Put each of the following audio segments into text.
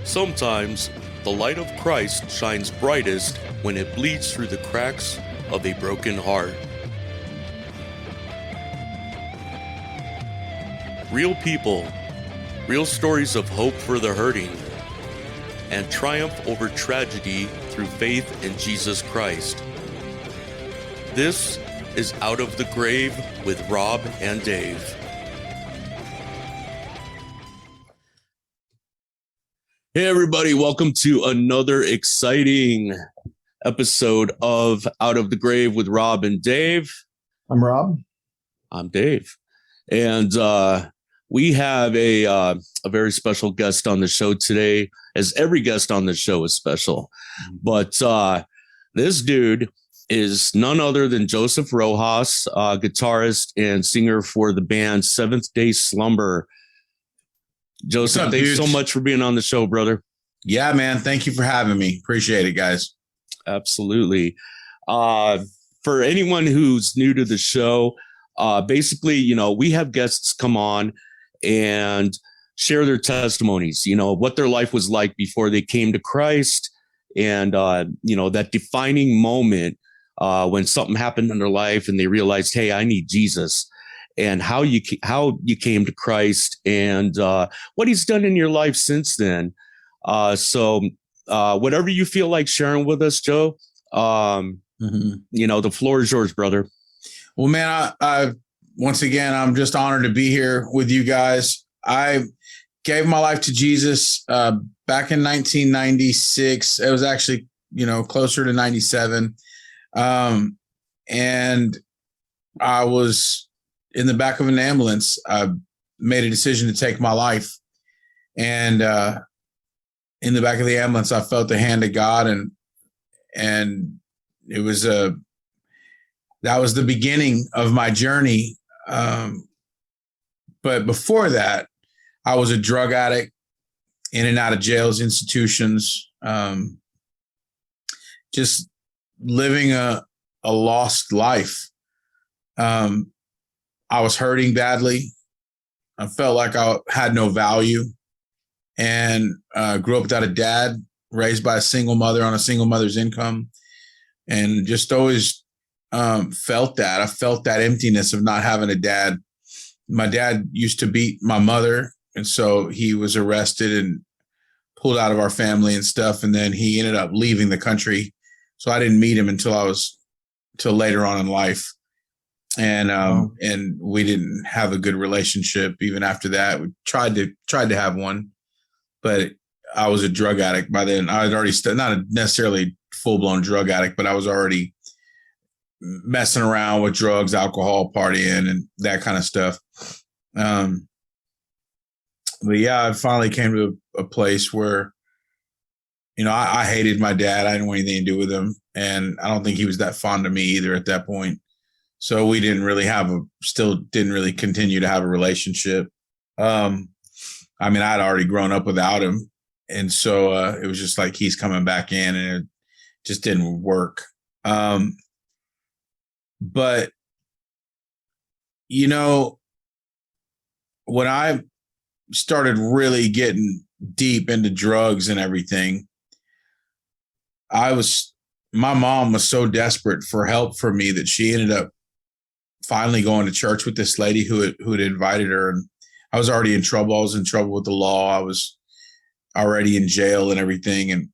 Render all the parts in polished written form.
Sometimes the light of Christ shines brightest when it bleeds through the cracks of a broken heart. Real people, real stories of hope for the hurting, and triumph over tragedy through faith in Jesus Christ. This is Out of the Grave with Rob and Dave. Hey everybody, welcome to another exciting episode of Out of the Grave with Rob and Dave. I'm Rob. I'm Dave. And we have a very special guest on the show today, as every guest on the show is special. But this dude is none other than Joseph Rojas, guitarist and singer for the band Seventh Day Slumber. Joseph, thanks so much for being on the show, brother. Yeah, man. Thank you for having me. Appreciate it, guys. Absolutely. For anyone who's new to the show, basically, we have guests come on and share their testimonies, what their life was like before they came to Christ. And, that defining moment when something happened in their life and they realized, hey, I need Jesus. And how you came to Christ and what he's done in your life since then. So whatever you feel like sharing with us, Joe, the floor is yours, brother. Well, man, I once again, I'm just honored to be here with you guys. I gave my life to Jesus back in 1996. It was actually, closer to 97. And I was in the back of an ambulance. I made a decision to take my life. And in the back of the ambulance, I felt the hand of God. And it was that was the beginning of my journey. But before that, I was a drug addict, in and out of jails, institutions, just living a lost life. I was hurting badly. I felt like I had no value, and grew up without a dad, raised by a single mother on a single mother's income, and just always felt that. I felt that emptiness of not having a dad. My dad used to beat my mother, and so he was arrested and pulled out of our family and stuff, and then he ended up leaving the country. So I didn't meet him until later on in life. And we didn't have a good relationship even after that. We tried to have one, but I was a drug addict by then. I had already not necessarily full-blown drug addict, but I was already messing around with drugs, alcohol, partying, and that kind of stuff. But yeah, I finally came to a place where, I hated my dad. I didn't want anything to do with him. And I don't think he was that fond of me either at that point. So we didn't really continue to have a relationship. I'd already grown up without him. And so it was just like he's coming back in, and it just didn't work. But, when I started really getting deep into drugs and everything, my mom was so desperate for help for me that she ended up finally going to church with this lady who had invited her. And I was already in trouble. I was in trouble with the law. I was already in jail and everything. And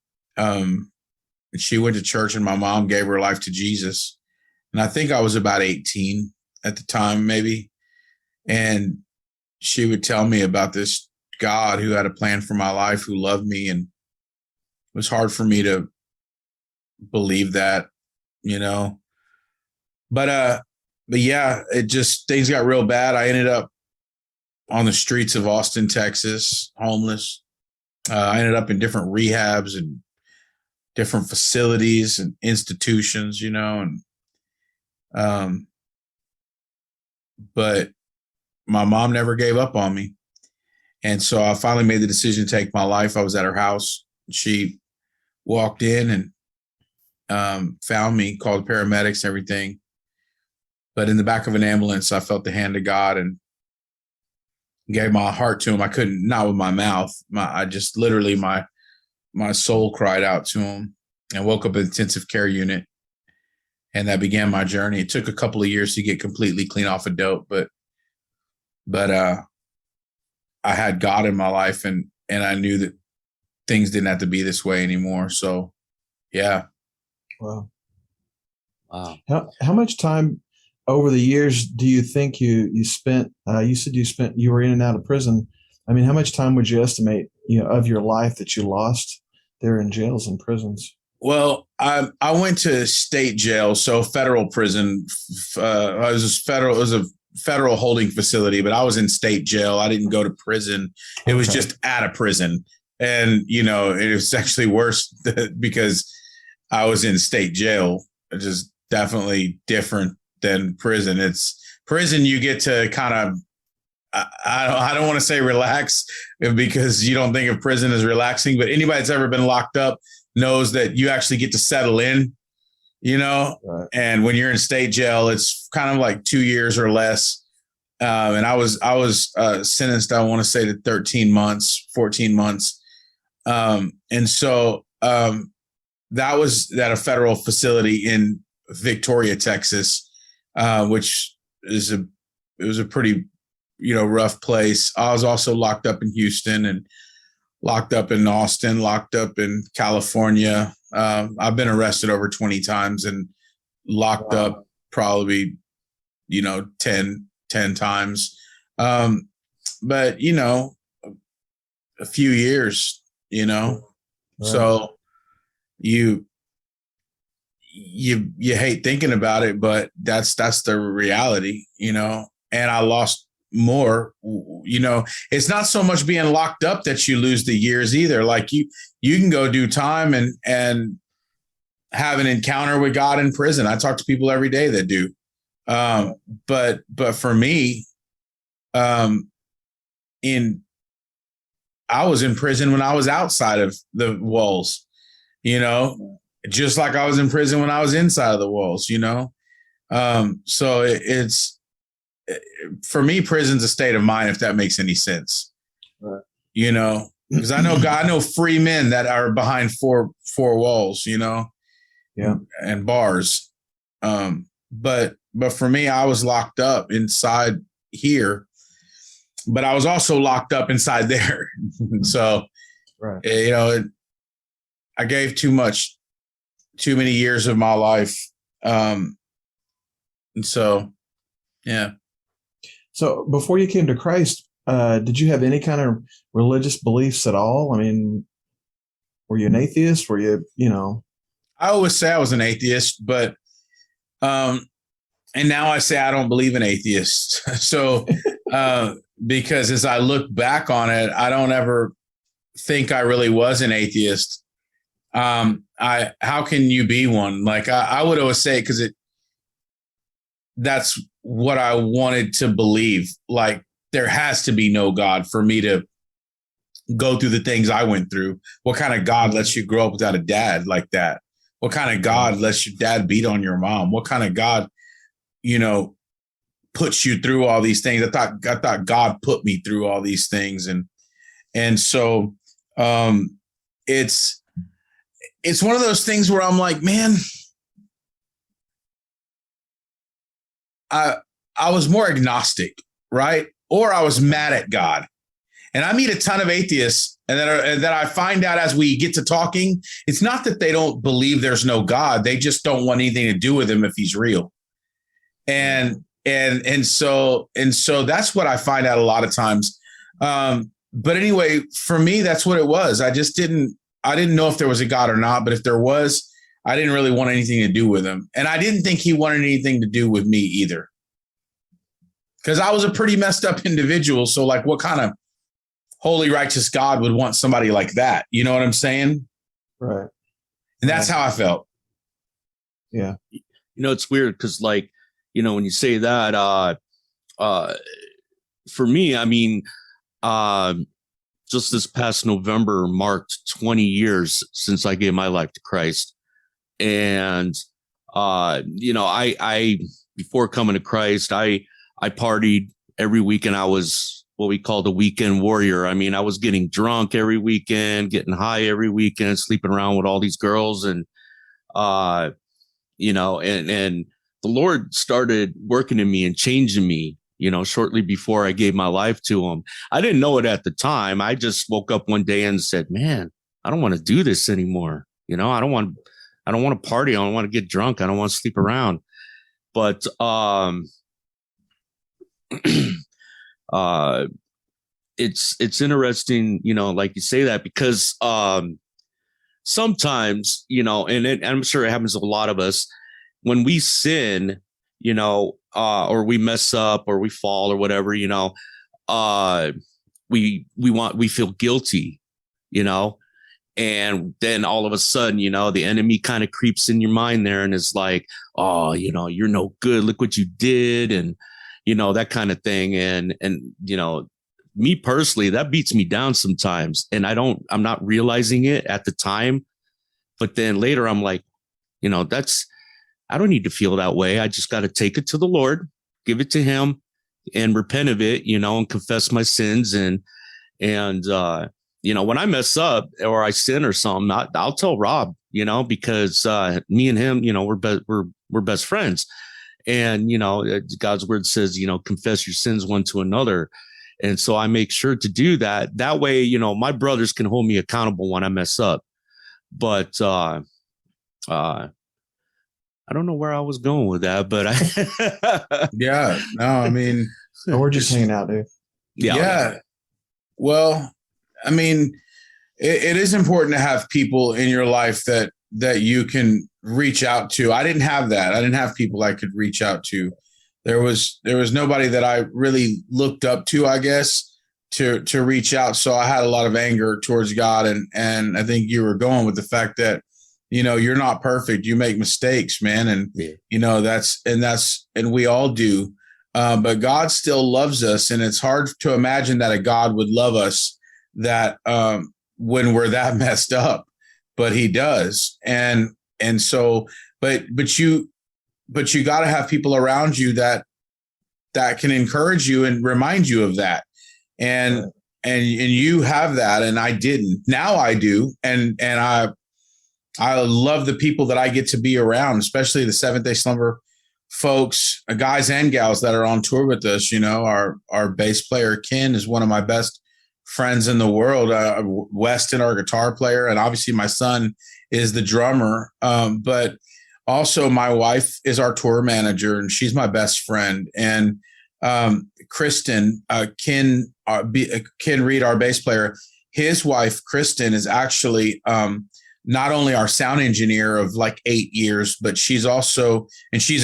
she went to church, and my mom gave her life to Jesus. And I think I was about 18 at the time, maybe. And she would tell me about this God who had a plan for my life, who loved me. And it was hard for me to believe that, but yeah, things got real bad. I ended up on the streets of Austin, Texas, homeless. I ended up in different rehabs and different facilities and institutions, but my mom never gave up on me. And so I finally made the decision to take my life. I was at her house. She walked in and found me, called the paramedics, everything. But in the back of an ambulance, I felt the hand of God and gave my heart to him. I couldn't, not with my mouth. I just literally, my my soul cried out to him, and woke up in intensive care unit. And that began my journey. It took a couple of years to get completely clean off of dope, but I had God in my life, and I knew that things didn't have to be this way anymore. So, yeah. Wow. Wow. How much time over the years do you think you spent? You said you were in and out of prison. I mean, how much time would you estimate, of your life that you lost there in jails and prisons? Well, I went to state jail, so federal prison. It was a federal holding facility, but I was in state jail. I didn't go to prison. It was just at a prison. And, it was actually worse because I was in state jail, which is definitely different than prison. It's prison. You get to kind of, I don't want to say relax, because you don't think of prison as relaxing, but anybody that's ever been locked up knows that you actually get to settle in, right. And when you're in state jail, it's kind of like 2 years or less. And I was sentenced, I want to say, to 13 months, 14 months. And so that was at a federal facility in Victoria, Texas, which is it was a pretty, rough place. I was also locked up in Houston, and locked up in Austin, locked up in California. I've been arrested over 20 times and locked up probably, 10 times. But, a few years, right. So you hate thinking about it, but that's the reality, and I lost more. It's not so much being locked up that you lose the years either. Like you can go do time and have an encounter with God in prison. I talk to people every day that do. But for me, I was in prison when I was outside of the walls, just like I was in prison when I was inside of the walls, so it's, for me, prison's a state of mind, if that makes any sense. Right. Because I know free men that are behind four walls, yeah, and bars. But for me, I was locked up inside here, but I was also locked up inside there. So, right. I gave too many years of my life. And so, yeah. So before you came to Christ, did you have any kind of religious beliefs at all? I mean, were you an atheist? Were you, I always say I was an atheist, but, and now I say I don't believe in atheists. So, because as I look back on it, I don't ever think I really was an atheist. How can you be one? Like I would always say, because that's what I wanted to believe. Like there has to be no God for me to go through the things I went through. What kind of God lets you grow up without a dad like that? What kind of God lets your dad beat on your mom? What kind of God, puts you through all these things? I thought God put me through all these things. And so it's one of those things where I'm like, man, I was more agnostic, right? Or I was mad at God. And I meet a ton of atheists, and that I find out as we get to talking, it's not that they don't believe there's no God. They just don't want anything to do with him if he's real. And so that's what I find out a lot of times. But anyway, for me, that's what it was. I didn't know if there was a God or not, but if there was, I didn't really want anything to do with him. And I didn't think he wanted anything to do with me either. Because I was a pretty messed up individual. So like, what kind of holy, righteous God would want somebody like that? You know what I'm saying? Right. And that's how I felt. Yeah. It's weird because like, when you say that, for me, I mean, just this past November marked 20 years since I gave my life to Christ. And, I before coming to Christ, I partied every weekend. I was what we call the weekend warrior. I mean, I was getting drunk every weekend, getting high every weekend, sleeping around with all these girls. And, you know, and the Lord started working in me and changing me, you know, shortly before I gave my life to him. I didn't know it at the time. I just woke up one day and said, man, I don't want to do this anymore. You know, I don't want to party. I don't want to get drunk. I don't want to sleep around. But, it's interesting, you know, like you say that, because, sometimes, you know, and I'm sure it happens to a lot of us when we sin, you know, or we mess up or we fall or whatever, you know, we feel guilty, you know, and then all of a sudden, you know, the enemy kind of creeps in your mind there and is like, oh, you know, you're no good. Look what you did. And, you know, that kind of thing. And, you know, me personally, that beats me down sometimes. And I'm not realizing it at the time. But then later I'm like, you know, I don't need to feel that way. I just got to take it to the Lord, give it to him and repent of it, you know, and confess my sins. And, you know, when I mess up or I sin or something, I'll tell Rob, you know, because, me and him, you know, we're best friends. And, you know, God's word says, you know, confess your sins one to another. And so I make sure to do that. That way, you know, my brothers can hold me accountable when I mess up. But, I don't know where I was going with that, but Yeah, no, I mean, we're just hanging out, dude. Yeah. Well, I mean, it is important to have people in your life that you can reach out to. I didn't have that. I didn't have people I could reach out to. There was nobody that I really looked up to, I guess, to reach out. So I had a lot of anger towards God. And I think you were going with the fact that, you know, you're not perfect. You make mistakes, man. And, you know, and we all do. But God still loves us. And it's hard to imagine that a God would love us that, when we're that messed up, but he does. And so, but you got to have people around you that can encourage you and remind you of that. And you have that. And I didn't. Now I do. And I love the people that I get to be around, especially the Seventh-day Slumber folks, guys and gals that are on tour with us. You know, our bass player, Ken, is one of my best friends in the world. Weston, our guitar player, and obviously my son is the drummer. But also my wife is our tour manager, and she's my best friend. And Kristen, Ken Reed, our bass player, his wife, Kristen, is actually not only our sound engineer of like 8 years, but she's an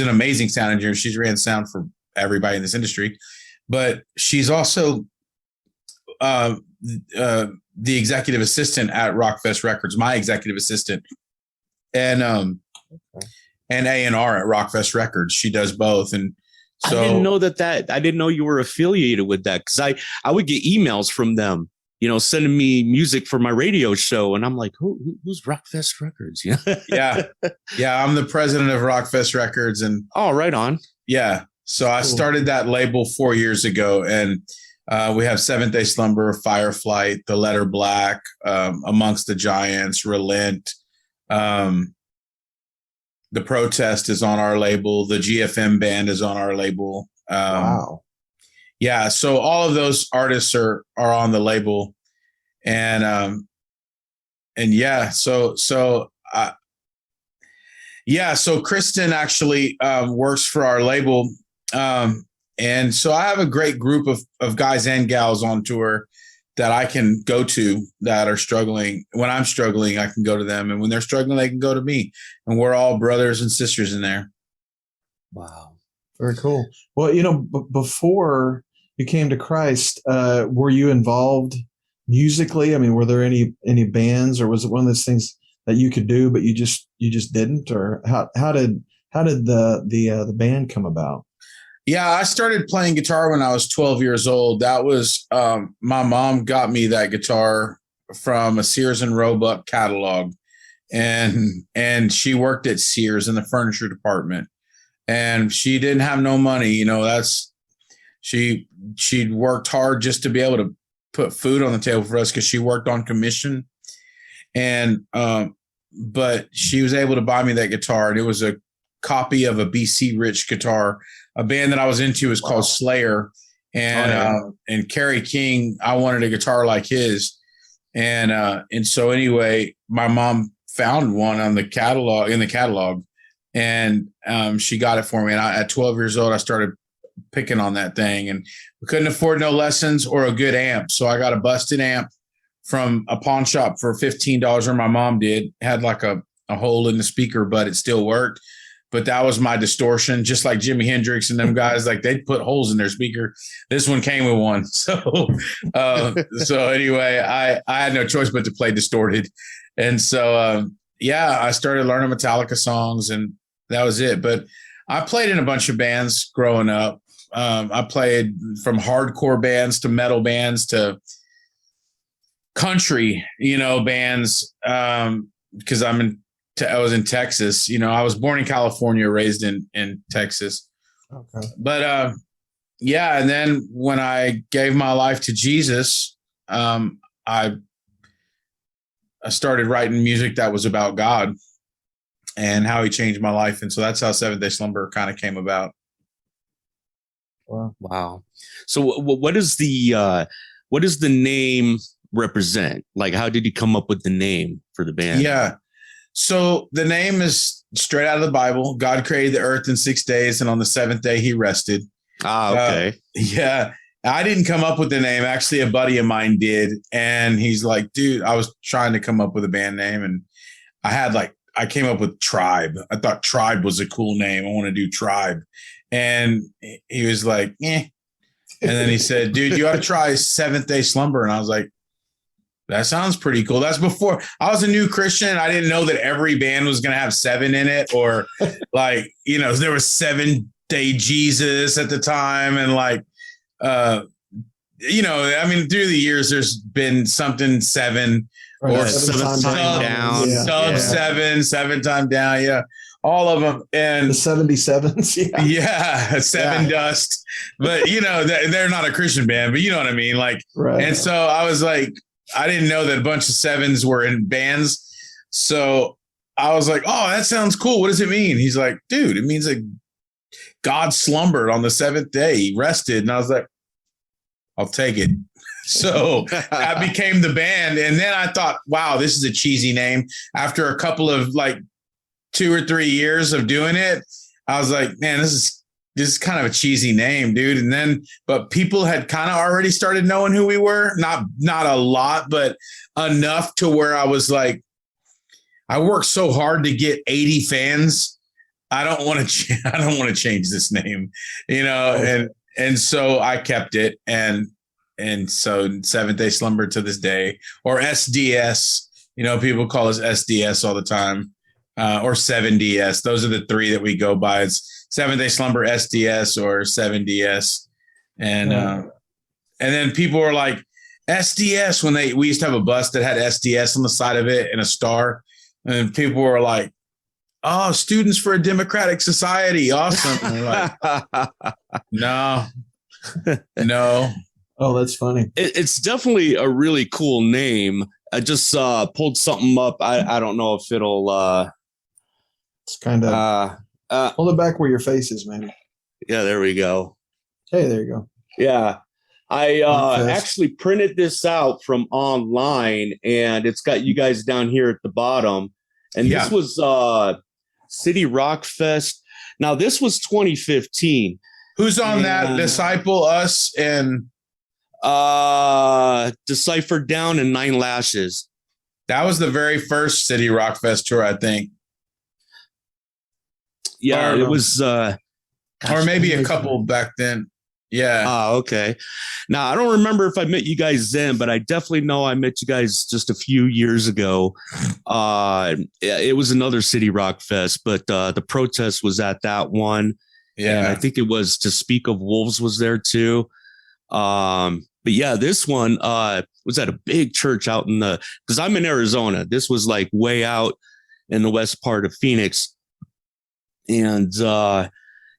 amazing sound engineer. She's ran sound for everybody in this industry, but she's also the executive assistant at Rockfest Records, my executive assistant, and A&R at Rockfest Records. She does both. And so I didn't know I didn't know you were affiliated with that, because I would get emails from them, you know, sending me music for my radio show. And I'm like, who's Rockfest Records? Yeah. Yeah. I'm the president of Rockfest Records. And oh, right on. Yeah. So I started that label 4 years ago, and we have Seventh-day Slumber, Fireflight, The Letter Black, Amongst the Giants, Relent. The Protest is on our label. The GFM band is on our label. Wow. Yeah. So all of those artists are on the label, and yeah. So Kristen actually works for our label. And so I have a great group of guys and gals on tour that I can go to that are struggling. When I'm struggling, I can go to them. And when they're struggling, they can go to me. And we're all brothers and sisters in there. Wow. Very cool. Well, you know, before you came to Christ, were you involved musically? I mean, were there any bands, or was it one of those things that you could do, but you just didn't? Or how did the band come about? Yeah, I started playing guitar when I was 12 years old. That was my mom got me that guitar from a Sears and Roebuck catalog, and she worked at Sears in the furniture department, and she didn't have no money. You know, She'd worked hard just to be able to put food on the table for us because she worked on commission. And but she was able to buy me that guitar, and it was a copy of a BC Rich guitar. A band that I was into was called Slayer, and Kerry King. I wanted a guitar like his, and so anyway, my mom found one in the catalog, and she got it for me. And at 12 years old, I started picking on that thing, and we couldn't afford no lessons or a good amp, so I got a busted amp from a pawn shop for $15, or my mom did. Had like a hole in the speaker, but it still worked. But that was my distortion, just like Jimi Hendrix and them guys, like they'd put holes in their speaker. This one came with one. So anyway, I had no choice but to play distorted. And so, I started learning Metallica songs, and that was it. But I played in a bunch of bands growing up. I played from hardcore bands to metal bands to country, bands, because I was in Texas. I was born in California, raised in Texas. Okay. But and then when I gave my life to Jesus, I started writing music that was about God and how he changed my life. And so that's how Seventh Day Slumber kind of came about. Wow. So what does the name represent? Like, how did you come up with the name for the band? Yeah. So the name is straight out of the Bible. God created the earth in 6 days, and on the seventh day he rested. Okay. I didn't come up with the name. Actually, a buddy of mine did. And he's like, dude, I was trying to come up with a band name, and I came up with Tribe. I thought Tribe was a cool name. I want to do Tribe. And he was like, eh. And then he said, dude, you ought to try Seventh Day Slumber. And I was like, that sounds pretty cool. That's before I was a new Christian. I didn't know that every band was going to have 7 in it, or there was 7 Day Jesus at the time. And through the years, there's been something 7 or seven time down, sub 7 time down. Yeah. All of them. And the 77s. Yeah. 7 Dust. But, they're not a Christian band, but you know what I mean? Right. And so I was like, I didn't know that a bunch of 7s were in bands. So I was like, oh, that sounds cool. What does it mean? He's like, dude, it means like God slumbered on the 7th day. He rested. And I was like, I'll take it. So I became the band. And then I thought, wow, this is a cheesy name. After a couple of 2 or 3 years of doing it, I was like, man, this is kind of a cheesy name, dude. But people had kind of already started knowing who we were. Not a lot, but enough to where I was like, I worked so hard to get 80 fans. I don't want to change this name, and so I kept it. And so Seventh Day Slumber to this day, or SDS, people call us SDS all the time, or 7DS. Those are the 3 that we go by. It's Seventh Day Slumber, SDS, or 7DS. And then people were like, SDS, we used to have a bus that had SDS on the side of it and a star. And people were like, oh, Students for a Democratic Society. Awesome. And we're like, no. Oh, that's funny. It's definitely a really cool name. I just pulled something up. I don't know if it'll. It's kind of. Hold it back where your face is, maybe. Yeah, there we go. Hey, there you go. Yeah. I actually printed this out from online, and it's got you guys down here at the bottom. And this was City Rock Fest. Now, this was 2015. Who's on that? Disciple, Us, and Decipher Down and 9 Lashes. That was the very first City Rock Fest tour, I think. Yeah, it was. Or maybe a couple back then. Yeah. Okay. Now, I don't remember if I met you guys then, but I definitely know I met you guys just a few years ago. It was another City Rock Fest, but the protest was at that one. Yeah. And I think it was To Speak of Wolves was there too. But yeah, this one was at a big church out because I'm in Arizona. This was like way out in the west part of Phoenix. And,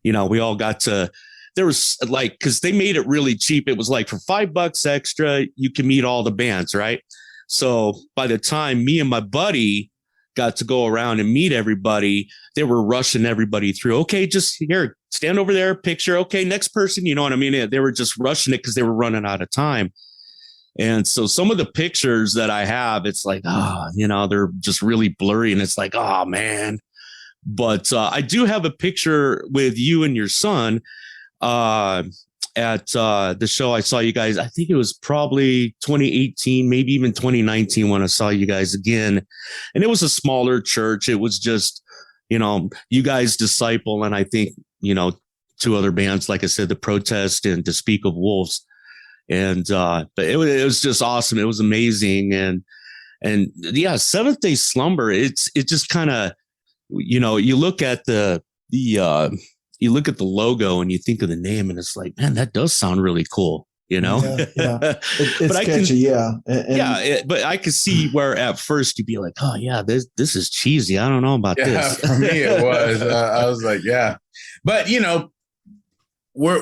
we all got to there was like, because they made it really cheap. It was like for $5 extra, you can meet all the bands, right? So by the time me and my buddy got to go around and meet everybody, they were rushing everybody through. Okay, just here, stand over there, picture. Okay, next person. You know what I mean? They were just rushing it because they were running out of time. And so some of the pictures that I have, it's like, they're just really blurry. And it's like, oh, man. But I do have a picture with you and your son at the show. I saw you guys. I think it was probably 2018, maybe even 2019 when I saw you guys again. And it was a smaller church. It was just, you guys Disciple. And I think, 2 other bands, like I said, The Protest and To Speak of Wolves. And but it was just awesome. It was amazing. And yeah, Seventh Day Slumber. It just kind of, you look at the logo and you think of the name, and it's like, man, that does sound really cool. Yeah. It's catchy. But I could see where at first you'd be like, oh yeah, this is cheesy. I don't know about this. For me, it was. I was like, yeah, but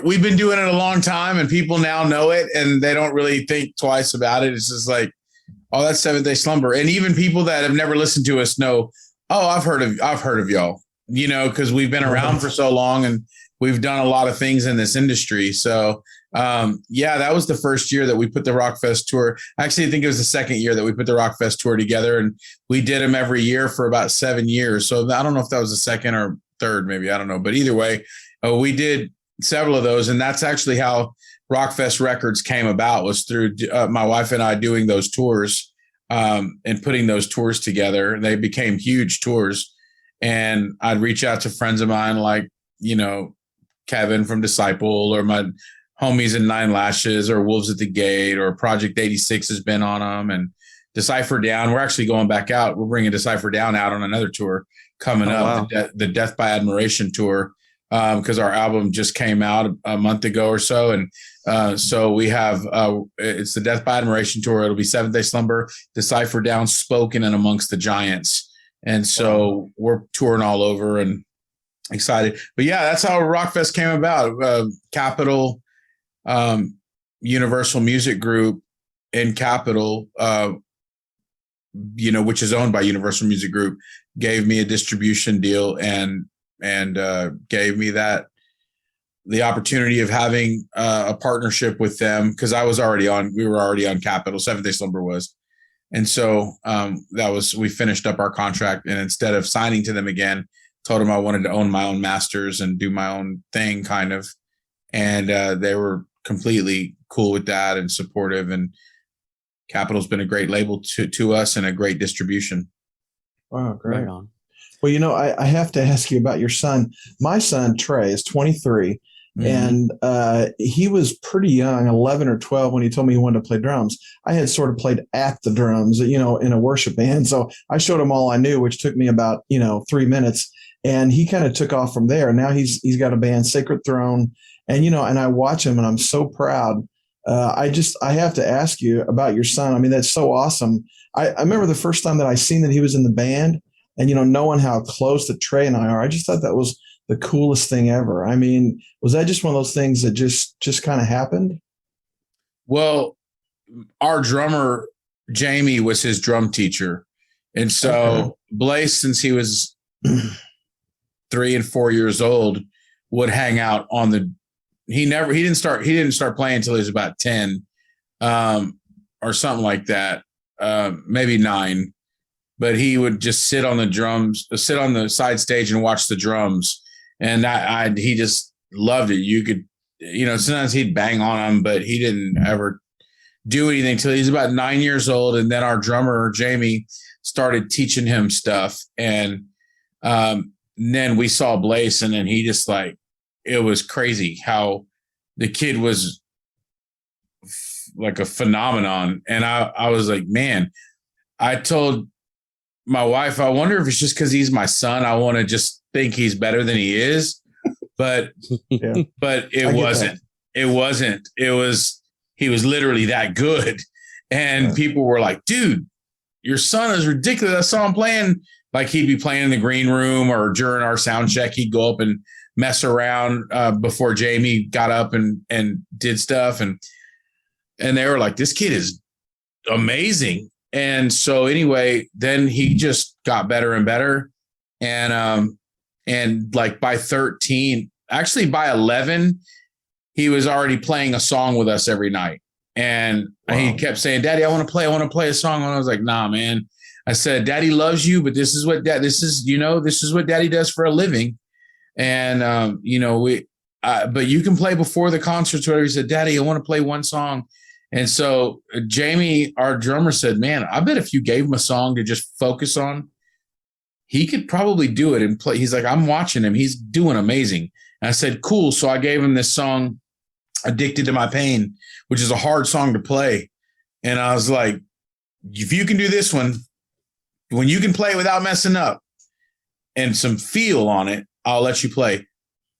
we've been doing it a long time, and people now know it, and they don't really think twice about it. It's just like, oh, that's Seventh Day Slumber, and even people that have never listened to us know, oh, I've heard of y'all, because we've been around for so long, and we've done a lot of things in this industry. So, that was the first year that we put the Rockfest tour. Actually, I think it was the second year that we put the Rockfest tour together, and we did them every year for about 7 years. So I don't know if that was the second or third, maybe, I don't know, but either way, we did several of those, and that's actually how Rockfest Records came about, was through my wife and I doing those tours and putting those tours together. They became huge tours, and I'd reach out to friends of mine like Kevin from Disciple, or my homies in Nine Lashes, or Wolves at the Gate, or Project 86 has been on them, and Decipher Down. We're actually going back out. We're bringing Decipher Down out on another tour coming up, wow. The Death by Admiration tour. Because our album just came out a month ago or so. And so we have, it's the Death by Admiration tour. It'll be Seventh Day Slumber, Decipher Down, Spoken, and Amongst the Giants. And so we're touring all over and excited. But yeah, that's how Rockfest came about. Capitol, Universal Music Group in Capitol, which is owned by Universal Music Group, gave me a distribution deal and gave me the opportunity of having a partnership with them, because we were already on Capitol. Seventh Day Slumber was. And so we finished up our contract, and instead of signing to them again, told them I wanted to own my own masters and do my own thing kind of. And they were completely cool with that and supportive, and Capitol's been a great label to us and a great distribution. Wow. Great. Right on. Well, I have to ask you about your son. My son, Trey, is 23, and he was pretty young, 11 or 12, when he told me he wanted to play drums. I had sort of played at the drums, in a worship band. So I showed him all I knew, which took me about, 3 minutes. And he kind of took off from there. Now he's got a band, Sacred Throne. And, and I watch him, and I'm so proud. I have to ask you about your son. I mean, that's so awesome. I remember the first time that I seen that he was in the band. And, knowing how close that Trey and I are, I just thought that was the coolest thing ever. I mean, was that just one of those things that just kind of happened? Well, our drummer, Jamie, was his drum teacher. And so Blaze, since he was 3 and 4 years old, would hang out on he didn't start playing until he was about 10 or something like that, maybe 9. But he would just sit on the side stage and watch the drums. And he just loved it. You could, sometimes he'd bang on them, but he didn't ever do anything until he was about 9 years old. And then our drummer, Jamie, started teaching him stuff. And then we saw Blaze, and then he just it was crazy how the kid was like a phenomenon. And I was like, man, I told my wife, I wonder if it's just because he's my son, I want to just think he's better than he is. But but it wasn't. It wasn't. He was literally that good. And people were like, dude, your son is ridiculous. I saw him playing, he'd be playing in the green room, or during our sound check, he'd go up and mess around before Jamie got up and did stuff. And they were like, this kid is amazing. And so anyway, then he just got better and better. And like by 13, actually by 11, he was already playing a song with us every night. And he kept saying, Daddy, I want to play a song. And I was like, nah, man. I said, Daddy loves you, but this is what Daddy does for a living. And, but you can play before the concerts, whatever. He said, Daddy, I want to play one song. And so Jamie, our drummer, said, man, I bet if you gave him a song to just focus on, he could probably do it and play. He's like, I'm watching him. He's doing amazing. And I said, cool. So I gave him this song, Addicted to My Pain, which is a hard song to play. And I was like, if you can do this one, when you can play it without messing up and some feel on it, I'll let you play.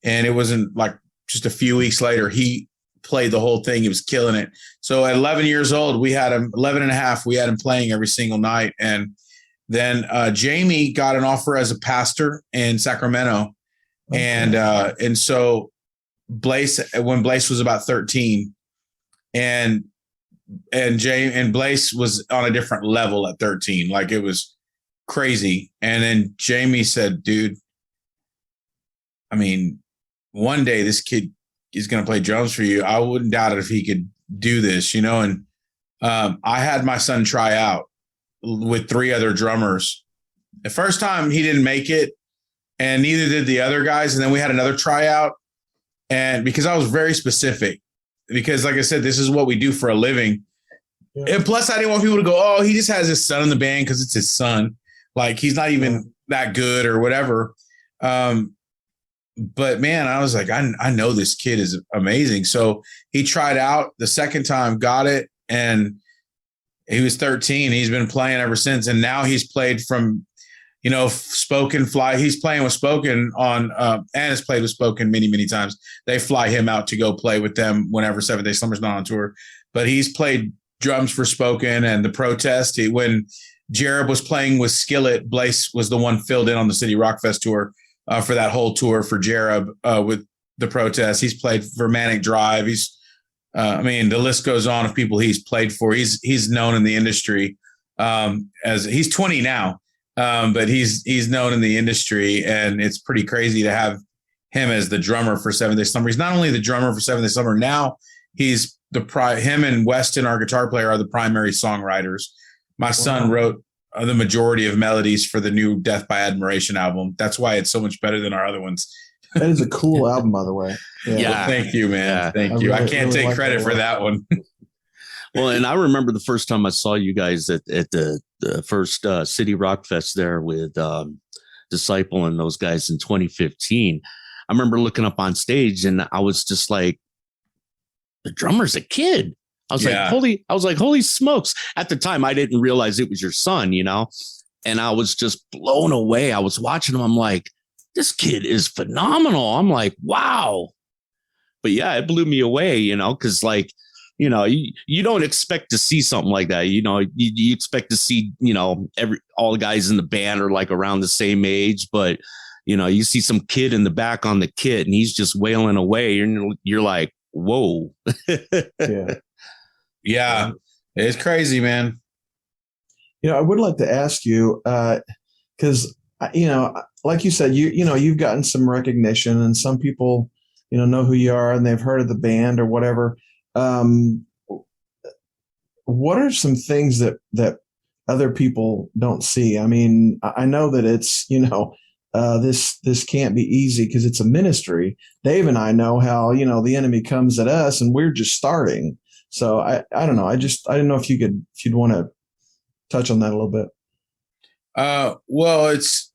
And it wasn't like just a few weeks later, he played the whole thing. He was killing it. So at 11 years old, we had him 11 and a half. We had him playing every single night. And then Jamie got an offer as a pastor in Sacramento. Okay. And so when Blaise was about 13 and Blaise was on a different level at 13, like it was crazy. And then Jamie said, dude, I mean, one day this kid is going to play drums for you. I wouldn't doubt it if he could do this, And I had my son try out with 3 other drummers. The first time he didn't make it, and neither did the other guys. And then we had another tryout. And because I was very specific, because like I said, this is what we do for a living. Yeah. And plus I didn't want people to go, oh, he just has his son in the band because it's his son. Like he's not even that good or whatever. But man, I was like, I know this kid is amazing. So he tried out the second time, got it. And he was 13. He's been playing ever since. And now he's played from, Spoken fly. He's playing with Spoken on, and has played with Spoken many, many times. They fly him out to go play with them whenever 7 Day Slumber's not on tour. But he's played drums for Spoken and The Protest. When Jared was playing with Skillet, Blaise was the one filled in on the City Rock Fest tour for that whole tour for Jared with The Protest. He's played for Manic Drive. The list goes on of people he's played for. He's known in the industry as he's 20 now. But he's known in the industry, and it's pretty crazy to have him as the drummer for 7 Day Slumber. He's not only the drummer for 7 Day Slumber, now he's him and Weston, our guitar player, are the primary songwriters. My son wrote the majority of melodies for the new Death by Admiration album. That's why it's so much better than our other ones. That is a cool album, by the way. Yeah. Well, thank you, man. Yeah. Thank you. I can't take credit for that one. Well, and I remember the first time I saw you guys at the first City Rock Fest there with Disciple and those guys in 2015. I remember looking up on stage and I was just like, the drummer's a kid. I was like, holy smokes. At the time, I didn't realize it was your son, and I was just blown away. I was watching him. I'm like, this kid is phenomenal. I'm like, wow. But yeah, it blew me away, because like, you don't expect to see something like that. You expect to see, all the guys in the band are like around the same age, but you see some kid in the back on the kit and he's just wailing away. And you're like, whoa. Yeah. It's crazy, man. I would like to ask you, because, like you said, you've gotten some recognition and some people, know who you are and they've heard of the band or whatever. What are some things that other people don't see? I mean, I know that it's, this can't be easy because it's a ministry. Dave and I know how, the enemy comes at us and we're just starting. So I don't know. I didn't know if you'd want to touch on that a little bit. Well, it's,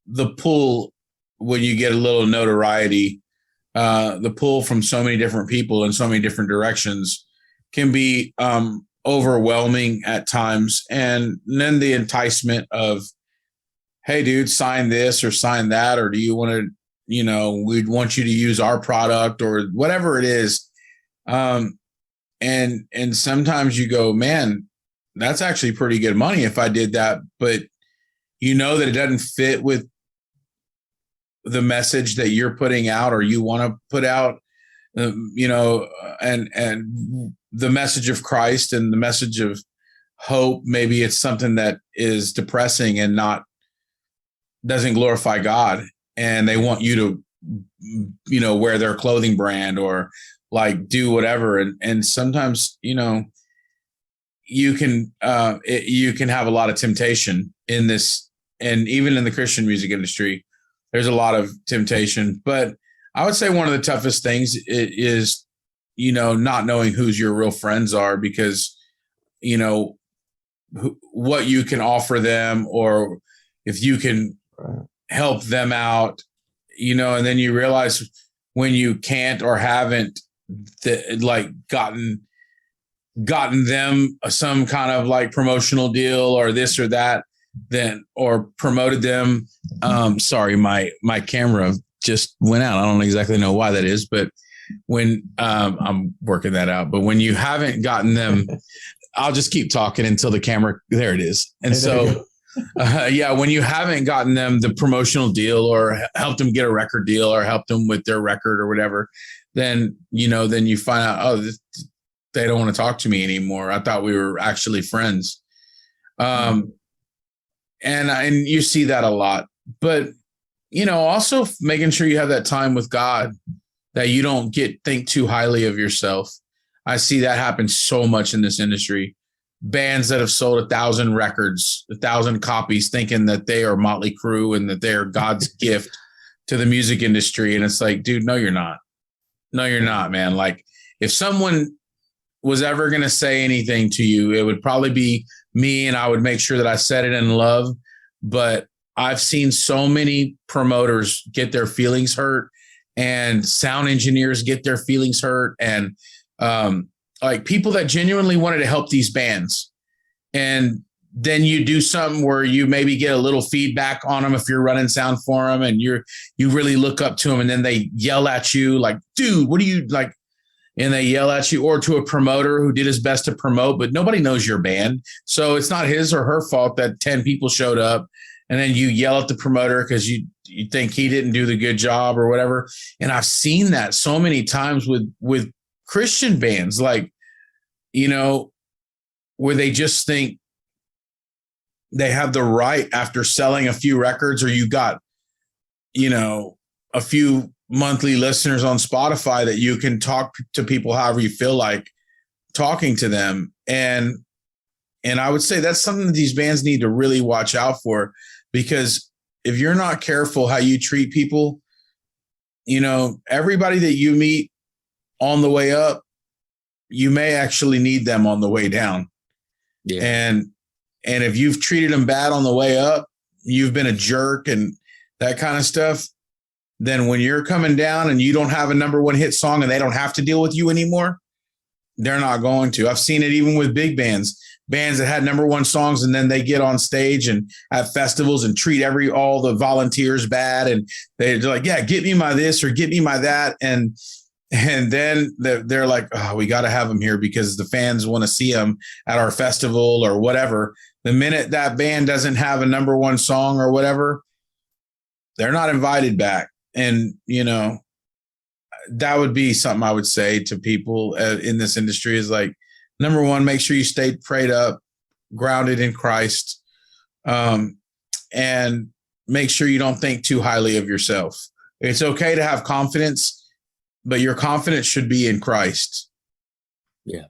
the pull when you get a little notoriety, the pull from so many different people in so many different directions can be overwhelming at times. And then the enticement of, hey, dude, sign this or sign that, or do you want to, we'd want you to use our product or whatever it is. And sometimes you go, man, that's actually pretty good money if I did that. But you know that it doesn't fit with the message that you're putting out or you want to put out, you know, and the message of Christ and the message of hope, maybe it's something that is depressing and doesn't glorify God, and they want you to, you know, wear their clothing brand or like do whatever. And sometimes, you know, you can have a lot of temptation in this, and even in the Christian music industry, there's a lot of temptation. But I would say one of the toughest things is, you know, not knowing who's your real friends are, because, you know, what you can offer them, or if you can help them out, you know, and then you realize when you can't or haven't like gotten them some kind of like promotional deal or this or that, then, or promoted them. Sorry, my camera just went out. I don't exactly know why that is, but when I'm working that out, but when you haven't gotten them, I'll just keep talking until the camera, there it is. And so, yeah, when you haven't gotten them the promotional deal or helped them get a record deal or helped them with their record or whatever, then, you know, then you find out, oh, they don't want to talk to me anymore. I thought we were actually friends. And you see that a lot, but, you know, also making sure you have that time with God, that you don't think too highly of yourself. I see that happen so much in this industry. Bands that have sold 1,000 records, 1,000 copies, thinking that they are Motley Crue and that they are God's gift to the music industry. And it's like, dude, no, you're not. No, you're not, man. Like, if someone was ever going to say anything to you, it would probably be me, and I would make sure that I said it in love. But I've seen so many promoters get their feelings hurt, and sound engineers get their feelings hurt, and like people that genuinely wanted to help these bands. And then you do something where you maybe get a little feedback on them if you're running sound for them, and you really look up to them, and then they yell at you like, dude, what do you like? And they yell at you, or to a promoter who did his best to promote, but nobody knows your band. So it's not his or her fault that 10 people showed up, and then you yell at the promoter because you think he didn't do the good job or whatever. And I've seen that so many times with Christian bands, like, you know, where they just think they have the right, after selling a few records, or you got, you know, a few monthly listeners on Spotify, that you can talk to people however you feel like talking to them. And I would say that's something that these bands need to really watch out for, because if you're not careful how you treat people, you know, everybody that you meet on the way up, you may actually need them on the way down. Yeah. And if you've treated them bad on the way up, you've been a jerk and that kind of stuff, then when you're coming down and you don't have a number one hit song and they don't have to deal with you anymore, they're not going to. I've seen it even with big bands that had number one songs, and then they get on stage and at festivals and treat all the volunteers bad. And they're like, yeah, get me my this or get me my that. And then they're like, oh, we got to have them here because the fans want to see them at our festival or whatever. The minute that band doesn't have a number one song or whatever, they're not invited back. And, you know, that would be something I would say to people in this industry is like, number one, make sure you stay prayed up, grounded in Christ, and make sure you don't think too highly of yourself. It's okay to have confidence, but your confidence should be in Christ. Yeah.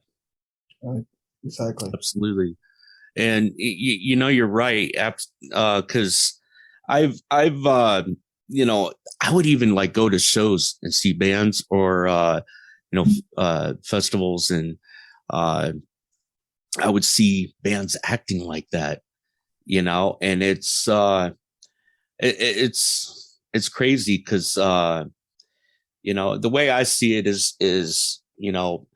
Right. Exactly. Absolutely. And you know, you're right. Cause I've you know, I would even like go to shows and see bands or, you know, festivals, and I would see bands acting like that, you know, and it's crazy because, you know, the way I see it is, you know,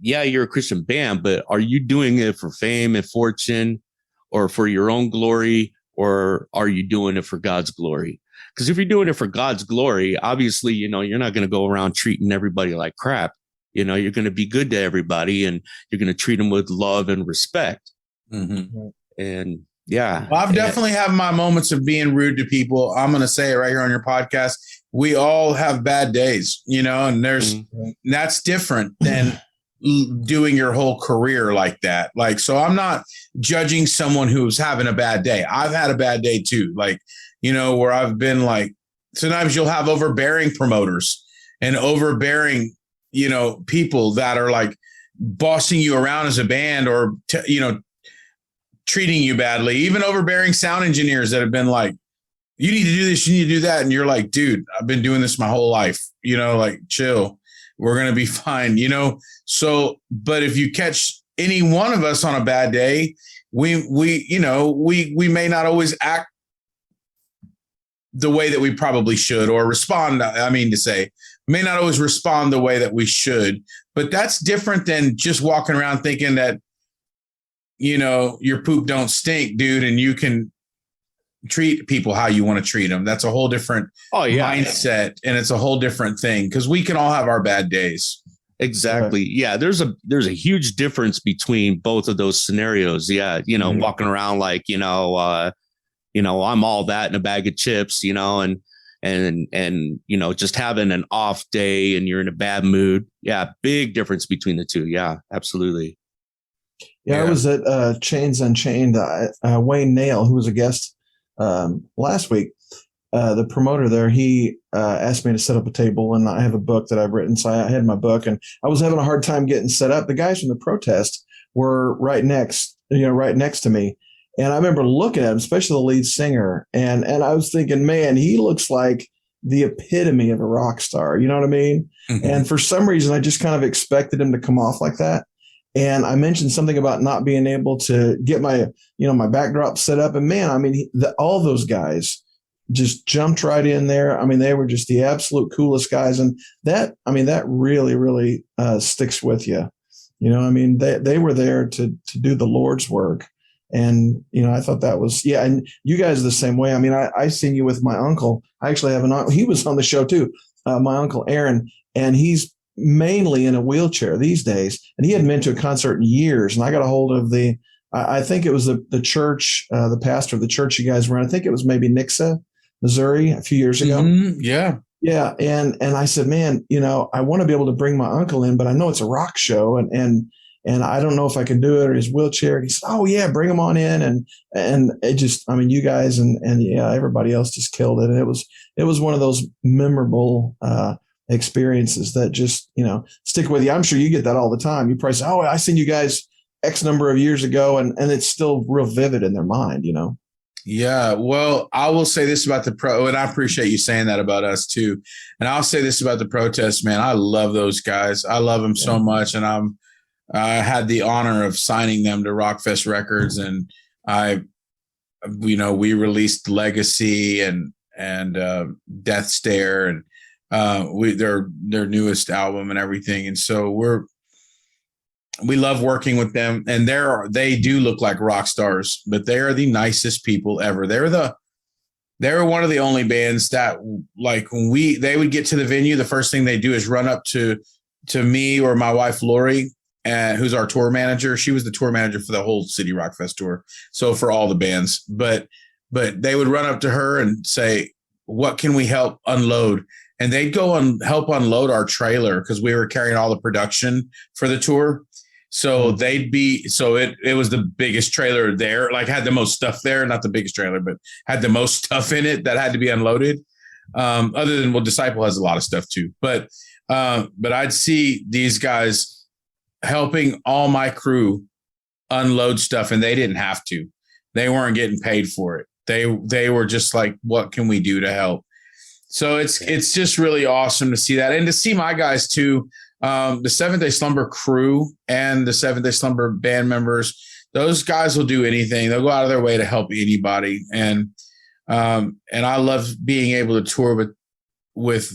yeah, you're a Christian band, but are you doing it for fame and fortune or for your own glory, or are you doing it for God's glory? Because if you're doing it for God's glory, obviously, you know, you're not going to go around treating everybody like crap. You know, you're going to be good to everybody, and you're going to treat them with love and respect. Mm-hmm. And Yeah. Well, I've definitely had my moments of being rude to people. I'm going to say it right here on your podcast. We all have bad days, and that's different than doing your whole career like that. Like, so I'm not judging someone who's having a bad day. I've had a bad day too. Like, where I've been like, sometimes you'll have overbearing promoters and overbearing, people that are like bossing you around as a band or, treating you badly, even overbearing sound engineers that have been like, you need to do this, you need to do that. And you're like, dude, I've been doing this my whole life, like chill, we're going to be fine, So, but if you catch any one of us on a bad day, we may not always act the way that we probably should or respond. May not always respond the way that we should, but that's different than just walking around thinking that, your poop don't stink, dude, and you can treat people how you want to treat them. That's a whole different mindset, and it's a whole different thing because we can all have our bad days. Exactly. Yeah, there's a huge difference between both of those scenarios. Yeah, walking around like I'm all that in a bag of chips, and just having an off day and you're in a bad mood. Yeah, big difference between the two. Yeah, absolutely. Yeah, I was at Chains Unchained. Wayne Nail, who was a guest last week, the promoter there, he asked me to set up a table, and I have a book that I've written. So I had my book, and I was having a hard time getting set up. The guys from the protest were right next to me. And I remember looking at him, especially the lead singer, and I was thinking, man, he looks like the epitome of a rock star. You know what I mean? Mm-hmm. And for some reason, I just kind of expected him to come off like that. And I mentioned something about not being able to get my backdrop set up. And man, all those guys just jumped right in there. They were just the absolute coolest guys. And that really, really sticks with you. They were there to do the Lord's work. And, I thought that was, and you guys are the same way. I seen you with my uncle. I actually have an uncle. He was on the show too. My uncle Aaron, and he's mainly in a wheelchair these days. And he hadn't been to a concert in years. And I got a hold of I think it was the church, the pastor of the church you guys were in. I think it was maybe Nixa, Missouri, a few years ago. Mm-hmm. Yeah. Yeah. And I said, man, I want to be able to bring my uncle in, but I know it's a rock show and I don't know if I can do it or his wheelchair. And he said, oh yeah, bring him on in. And it just, you guys and everybody else just killed it. And it was one of those memorable, experiences that just, stick with you. I'm sure you get that all the time. You probably say, oh, I seen you guys X number of years ago. And it's still real vivid in their mind, Yeah. Well, I will say this about the and I appreciate you saying that about us too. And I'll say this about the protest, man. I love those guys. I love them so much. And I had the honor of signing them to Rockfest Records, and we released Legacy and Death Stare and their newest album and everything. And so we love working with them, and they do look like rock stars, but they are the nicest people ever. They were one of the only bands that, like, when they would get to the venue, the first thing they do is run up to me or my wife Lori, who's our tour manager. She was the tour manager for the whole City Rock Fest tour, so for all the bands. But they would run up to her and say, "What can we help unload?" And they'd go and help unload our trailer because we were carrying all the production for the tour. So it was the biggest trailer there, like had the most stuff there, not the biggest trailer, but had the most stuff in it that had to be unloaded. Other than, Disciple has a lot of stuff too. But I'd see these guys helping all my crew unload stuff, and they didn't have to. They weren't getting paid for it. They were just like, what can we do to help? So it's just really awesome to see that, and to see my guys too. The Seventh Day Slumber crew and the Seventh Day Slumber band members, those guys will do anything. They'll go out of their way to help anybody. And I love being able to tour with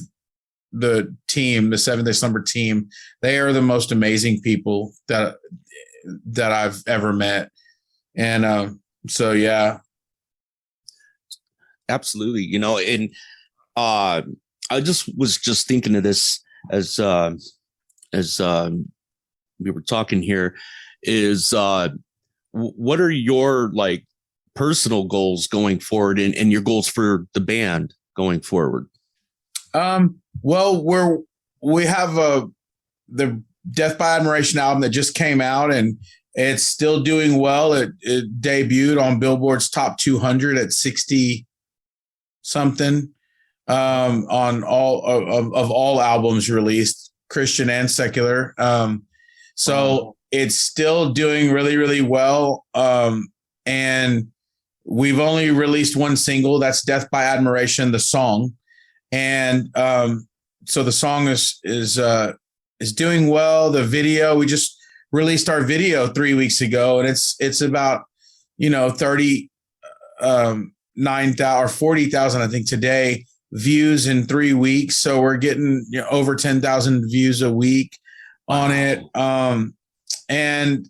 the team, the Seventh Day Slumber team. They are the most amazing people that I've ever met. And so, yeah. Absolutely. And I was just thinking of this as we were talking here, is what are your like personal goals going forward and your goals for the band going forward? Well, we have the Death by Admiration album that just came out, and it's still doing well. It debuted on Billboard's top 200 at 60 something on all of all albums released, Christian and secular. So it's still doing really, really well. And we've only released one single. That's Death by Admiration, the song. And so the song is doing well. The video, we just released our video 3 weeks ago, and it's about 39,000 or 40,000, I think, today views in 3 weeks. So we're getting over 10,000 views a week on it. And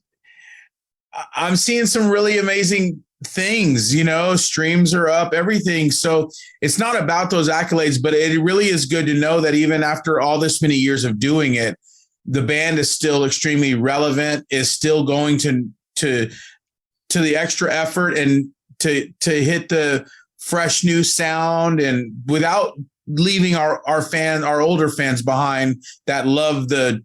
I'm seeing some really amazing things, streams are up, everything. So it's not about those accolades, but it really is good to know that even after all this many years of doing it, the band is still extremely relevant, is still going to the extra effort and to hit the fresh new sound, and without leaving our older fans behind that love that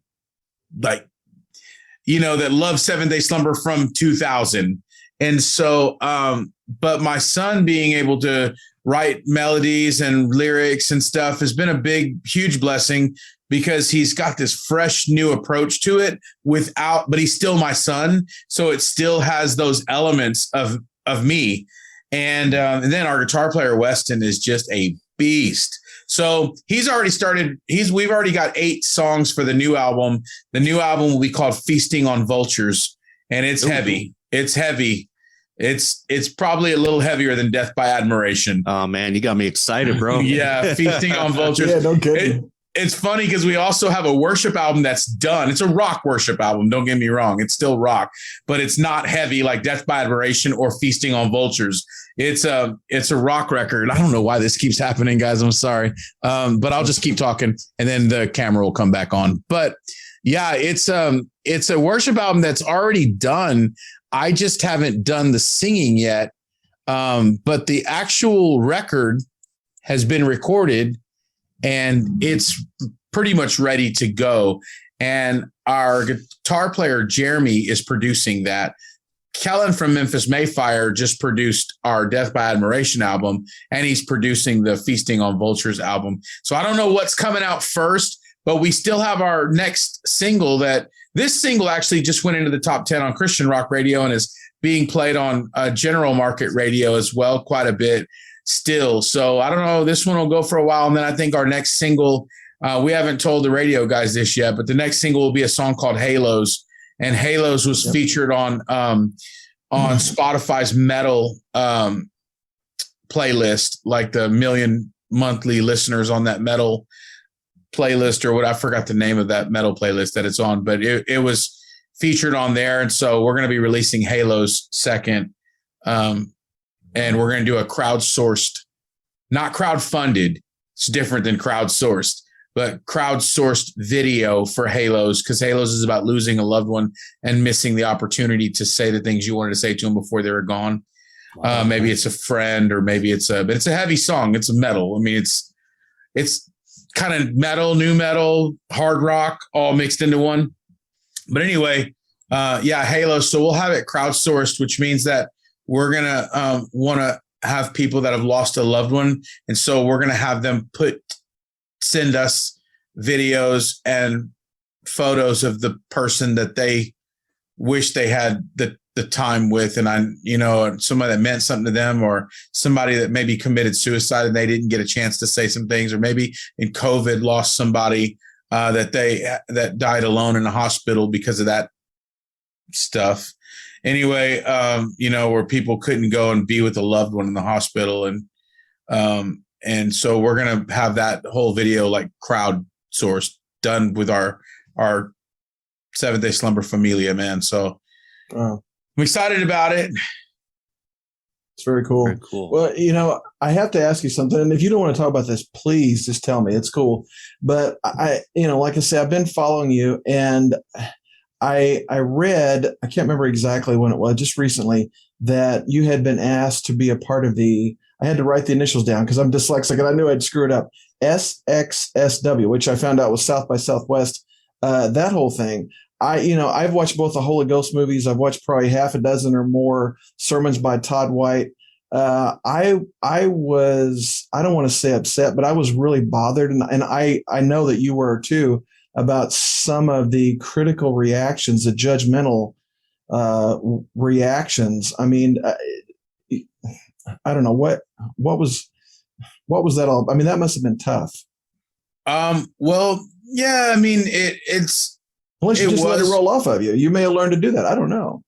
love Seventh-day Slumber from 2000. And so, but my son being able to write melodies and lyrics and stuff has been a big, huge blessing, because he's got this fresh new approach to it but he's still my son. So it still has those elements of me. And then our guitar player, Weston, is just a beast. So he's already started. We've already got 8 songs for the new album. The new album will be called Feasting on Vultures, and it's heavy. It's heavy. It's probably a little heavier than Death by Admiration. Oh man, you got me excited, bro. Yeah, Feasting on Vultures. Yeah, don't get me. It's funny because we also have a worship album that's done. It's a rock worship album. Don't get me wrong. It's still rock, but it's not heavy like Death by Admiration or Feasting on Vultures. It's a rock record. I don't know why this keeps happening, guys. I'm sorry. But I'll just keep talking and then the camera will come back on. But yeah, it's a worship album that's already done. I just haven't done the singing yet. But the actual record has been recorded, and it's pretty much ready to go. And our guitar player, Jeremy, is producing that. Kellen from Memphis Mayfire just produced our Death by Admiration album, and he's producing the Feasting on Vultures album. So I don't know what's coming out first, but we still have our next single. This single actually just went into the top 10 on Christian rock radio and is being played on general market radio as well, quite a bit still. So I don't know, this one will go for a while. And then I think our next single, we haven't told the radio guys this yet, but the next single will be a song called Halos. And Halos was featured on Spotify's metal playlist, like the million monthly listeners on that metal playlist, or what, I forgot the name of that metal playlist that it's on, but it was featured on there. And so we're going to be releasing Halos second. And we're going to do a crowdsourced, not crowdfunded. It's different than crowdsourced, but crowdsourced video for Halos, because Halos is about losing a loved one and missing the opportunity to say the things you wanted to say to them before they were gone. Wow. Maybe it's a friend, or maybe but it's a heavy song. It's a metal. I mean, it's kind of metal, new metal, hard rock, all mixed into one. But anyway, Halos. So we'll have it crowdsourced, which means that we're going to want to have people that have lost a loved one. And so we're going to have them send us videos and photos of the person that they wish they had the time with. And somebody that meant something to them, or somebody that maybe committed suicide and they didn't get a chance to say some things, or maybe in COVID lost somebody that died alone in a hospital because of that stuff. Anyway, where people couldn't go and be with a loved one in the hospital. And so we're going to have that whole video like crowdsourced, done with our Seventh-day Slumber Familia, man. So I'm excited about it. It's very cool. Very cool. Well, I have to ask you something. And if you don't want to talk about this, please just tell me. It's cool. But like I said, I've been following you, and I read, I can't remember exactly when it was, just recently, that you had been asked to be a part of I had to write the initials down because I'm dyslexic and I knew I'd screw it up. SXSW, which I found out was South by Southwest. That whole thing. I've watched both the Holy Ghost movies. I've watched probably half a dozen or more sermons by Todd White. I don't want to say upset, but I was really bothered. And I know that you were too, about some of the critical reactions, the judgmental reactions. I mean, I don't know what was that all? I mean, that must have been tough. Well, yeah, I mean, it's, unless you just let it roll off of you, you may have learned to do that. I don't know.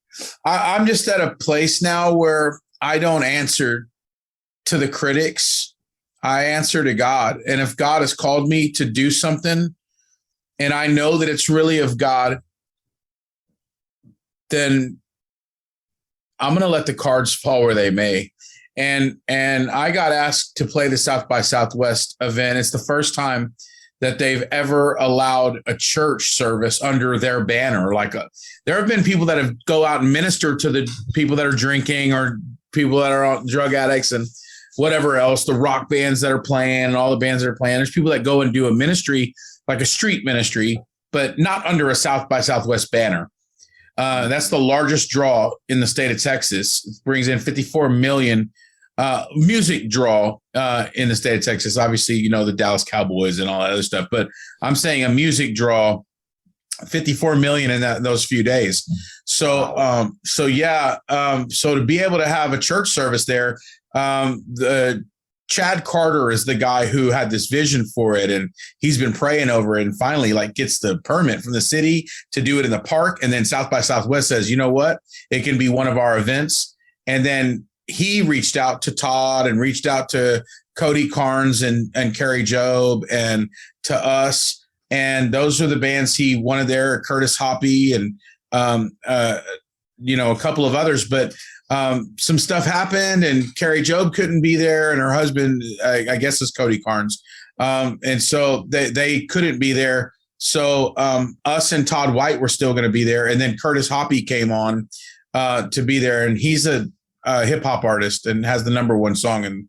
I'm just at a place now where I don't answer to the critics. I answer to God. And if God has called me to do something and I know that it's really of God, then I'm going to let the cards fall where they may. And I got asked to play the South by Southwest event. It's the first time that they've ever allowed a church service under their banner. There have been people that have go out and minister to the people that are drinking or people that are drug addicts and whatever else, the rock bands that are playing and all the bands that are playing. There's people that go and do a ministry, like a street ministry, but not under a South by Southwest banner. That's the largest draw in the state of Texas. It brings in 54 million music draw in the state of Texas. Obviously, the Dallas Cowboys and all that other stuff, but I'm saying a music draw, 54 million in those few days. So, so to be able to have a church service there, Chad Carter is the guy who had this vision for it, and he's been praying over it, and finally gets the permit from the city to do it in the park. And then South by Southwest says, you know what, it can be one of our events. And then he reached out to Todd and reached out to Cody Carnes and Carrie Job and to us. And those are the bands he wanted there, Curtis Hoppy and, a couple of others. But some stuff happened and Carrie Job couldn't be there. And her husband, I guess, is Cody Carnes. And so they couldn't be there. So us and Todd White were still going to be there. And then Curtis Hoppy came on to be there. And he's a hip hop artist and has the number one song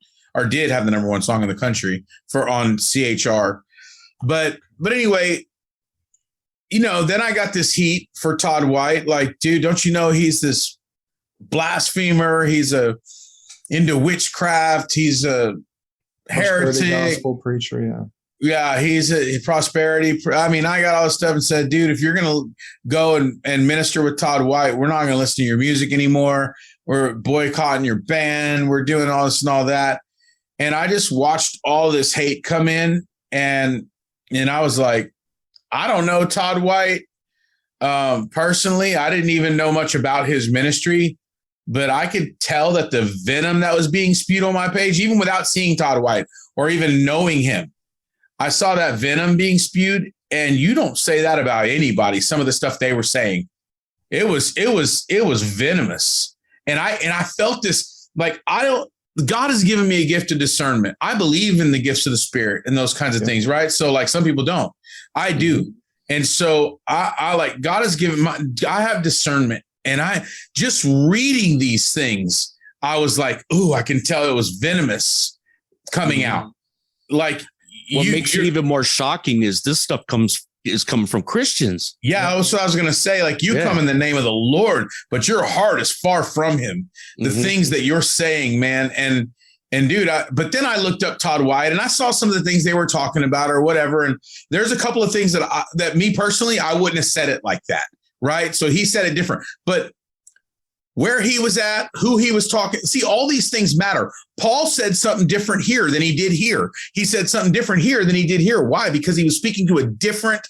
did have the number one song in the country on CHR. But anyway, then I got this heat for Todd White. Dude, don't you know he's this blasphemer? He's into witchcraft. He's a heretic. Gospel preacher, yeah. Yeah, he's a prosperity. I mean, I got all this stuff and said, dude, if you're going to go and minister with Todd White, we're not going to listen to your music anymore. We're boycotting your band. We're doing all this and all that. And I just watched all this hate come in. And I was like, I don't know Todd White. Personally, I didn't even know much about his ministry, but I could tell that the venom that was being spewed on my page, even without seeing Todd White or even knowing him, I saw that venom being spewed. And you don't say that about anybody. Some of the stuff they were saying, it was venomous. And I felt this, God has given me a gift of discernment. I believe in the gifts of the Spirit and those kinds of things, right? So some people don't. I do. And so I God has given I have discernment. And I just reading these things, I was like, ooh, I can tell it was venomous coming out. What makes it even more shocking is this stuff is coming from Christians. Yeah, that's what I was going to say. Come in the name of the Lord, but your heart is far from him. The things that you're saying, man. And dude, but then I looked up Todd Wyatt and I saw some of the things they were talking about or whatever. And there's a couple of things that me personally, I wouldn't have said it like that. Right. So he said it different, but where he was at, who he was talking. See, all these things matter. Paul said something different here than he did here. He said something different here than he did here. Why? Because he was speaking to a different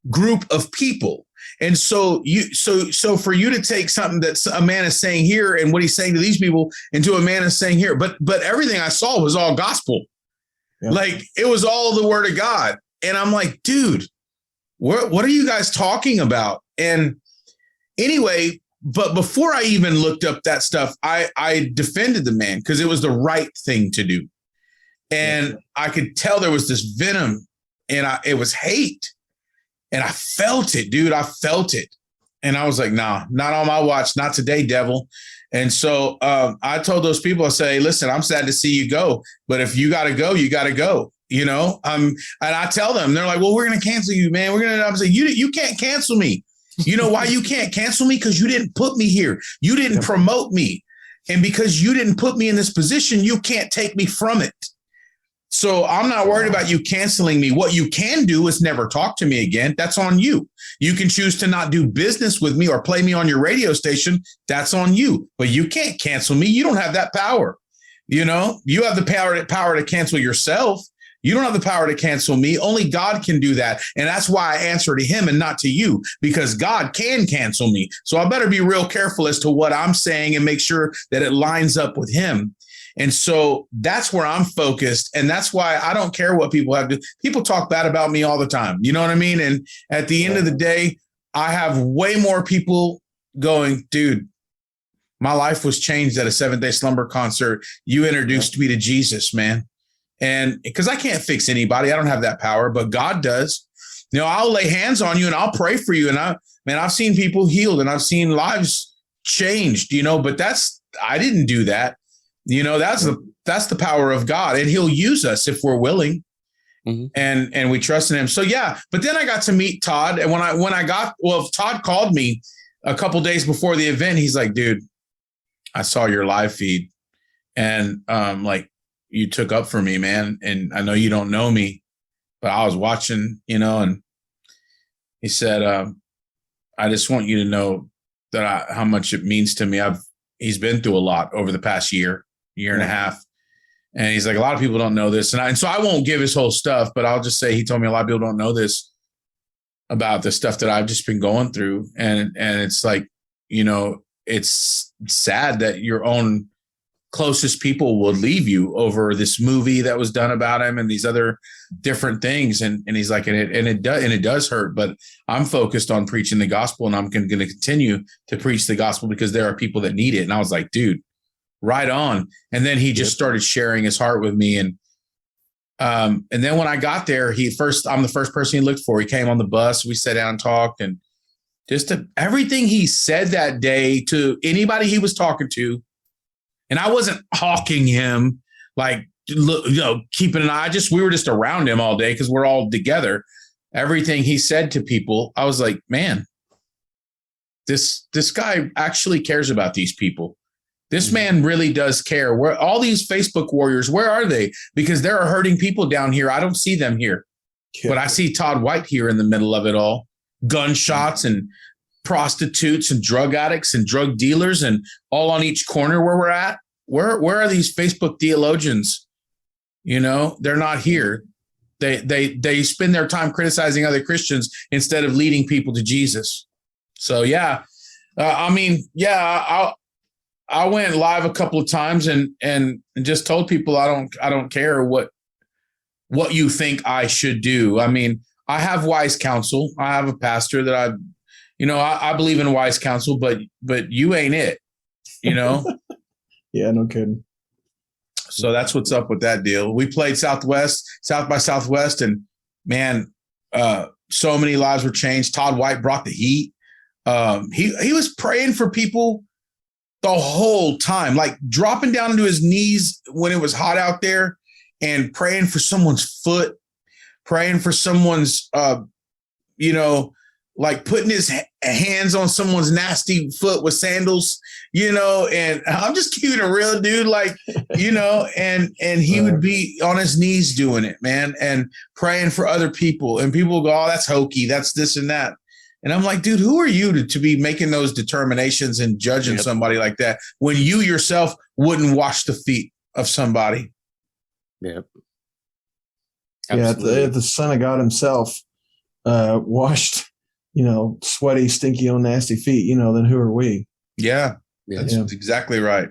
group of people. And so for you to take something that a man is saying here and what he's saying to these people into a man is saying here, but everything I saw was all gospel. Yeah. It was all the word of God. And I'm like, dude, what are you guys talking about? And anyway, but before I even looked up that stuff, I defended the man because it was the right thing to do. And I could tell there was this venom and it was hate. And I felt it, dude. I felt it. And I was like, nah, not on my watch, not today, devil. And so I told those people, I say, listen, I'm sad to see you go, but if you got to go, you got to go, and I tell them, they're like, well, we're going to cancel you, man. I'm saying, you can't cancel me. You know why you can't cancel me? Because you didn't put me here. You didn't promote me. And because you didn't put me in this position, you can't take me from it. So I'm not worried about you canceling me. What you can do is never talk to me again. That's on you. You can choose to not do business with me or play me on your radio station. That's on you. But you can't cancel me. You don't have that power. You have the power to cancel yourself. You don't have the power to cancel me. Only God can do that. And that's why I answer to him and not to you, because God can cancel me. So I better be real careful as to what I'm saying and make sure that it lines up with him. And so that's where I'm focused. And that's why I don't care what people have to. People talk bad about me all the time. You know what I mean? And at the end of the day, I have way more people going, dude, my life was changed at a 7-day slumber concert. You introduced me to Jesus, man. And because I can't fix anybody, I don't have that power, but God does. I'll lay hands on you and I'll pray for you. And I've seen people healed and I've seen lives changed, but I didn't do that. That's the power of God, and he'll use us if we're willing, and we trust in him. So, yeah. But then I got to meet Todd. And Todd called me a couple days before the event. He's like, dude, I saw your live feed and you took up for me, man. And I know you don't know me, but I was watching, and he said, I just want you to know that how much it means to me. He's been through a lot over the past year and a half. And he's like, a lot of people don't know this. And so I won't give his whole stuff, but I'll just say, he told me a lot of people don't know this about the stuff that I've just been going through. And it's like, it's sad that your own closest people will leave you over this movie that was done about him and these other different things. And he's like, and it does hurt, but I'm focused on preaching the gospel, and I'm going to continue to preach the gospel because there are people that need it. And I was like, dude, right on. And then he just started sharing his heart with me. And then when I got there, I'm the first person he looked for. He came on the bus. We sat down and talked, and just everything he said that day to anybody he was talking to. And I wasn't hawking him, like, keeping an eye. We were just around him all day because we're all together. Everything he said to people, I was like, man, this guy actually cares about these people. This man really does care. Where all these Facebook warriors, where are they? Because there are hurting people down here. I don't see them here. Yeah. But I see Todd White here in the middle of it all. Gunshots and prostitutes and drug addicts and drug dealers, and all on each corner where we're at. Where are these Facebook theologians? They're not here. They spend their time criticizing other Christians instead of leading people to Jesus. So, yeah, I went live a couple of times and just told people I don't care what you think I should do. I mean, I have wise counsel. I have a pastor that I believe in wise counsel, but you ain't it, Yeah, no kidding. So that's what's up with that deal. We played South by Southwest, and man, so many lives were changed. Todd White brought the heat. He was praying for people the whole time, like dropping down into his knees when it was hot out there and praying for someone's foot, praying for someone's, like putting his hands on someone's nasty foot with sandals, and I'm just keeping a real dude, like, and he would be on his knees doing it, man, and praying for other people. And people go, oh, that's hokey. That's this and that. And I'm like, dude, who are you to be making those determinations and judging somebody like that when you yourself wouldn't wash the feet of somebody? Yep. Yeah, the Son of God himself washed, sweaty, stinky, old, nasty feet, then who are we? Yeah, that's exactly right.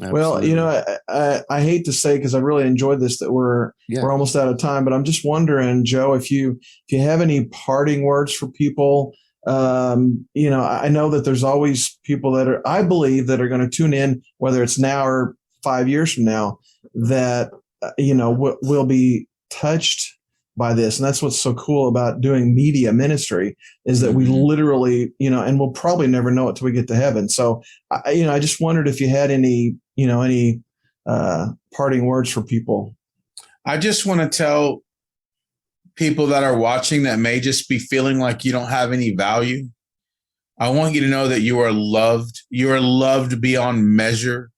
Absolutely. Well, I hate to say, because I really enjoyed this, that we're almost out of time, but I'm just wondering, Joe, if you have any parting words for people. I know that there's always people I believe that are going to tune in, whether it's now or 5 years from now, that will be touched by this. And that's what's so cool about doing media ministry is that we literally, and we'll probably never know it till we get to heaven. So, I just wondered if you had any parting words for people. I just want to tell people that are watching that may just be feeling like you don't have any value. I want you to know that you are loved. You are loved beyond measure,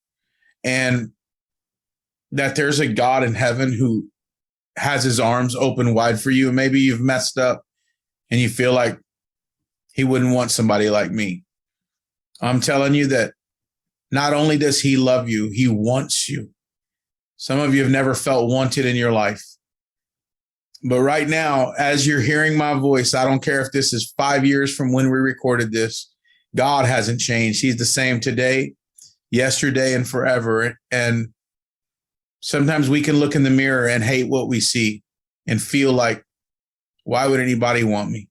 and that there's a God in heaven who has his arms open wide for you. And maybe you've messed up and you feel like he wouldn't want somebody like me. I'm telling you that not only does he love you, he wants you. Some of you have never felt wanted in your life. But right now, as you're hearing my voice, I don't care if this is 5 years from when we recorded this, God hasn't changed. He's the same today, yesterday, and forever. And sometimes we can look in the mirror and hate what we see and feel like, why would anybody want me?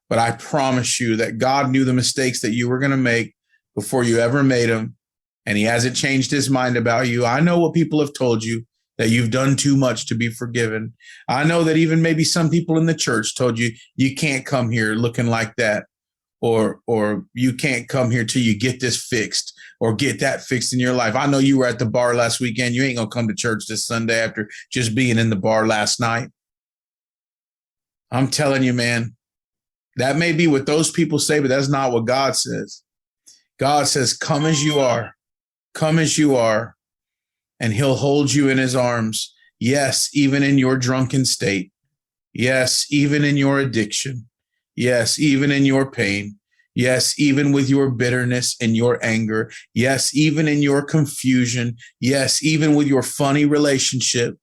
But I promise you that God knew the mistakes that you were going to make before you ever made them. And he hasn't changed his mind about you. I know what people have told you, that you've done too much to be forgiven. I know that even maybe some people in the church told you, you can't come here looking like that, or you can't come here till you get this fixed or get that fixed in your life. I know you were at the bar last weekend. You ain't going to come to church this Sunday after just being in the bar last night. I'm telling you, man, that may be what those people say, but that's not what God says. God says, come as you are. Come as you are, and he'll hold you in his arms. Yes, even in your drunken state. Yes, even in your addiction. Yes, even in your pain. Yes, even with your bitterness and your anger. Yes, even in your confusion. Yes, even with your funny relationship.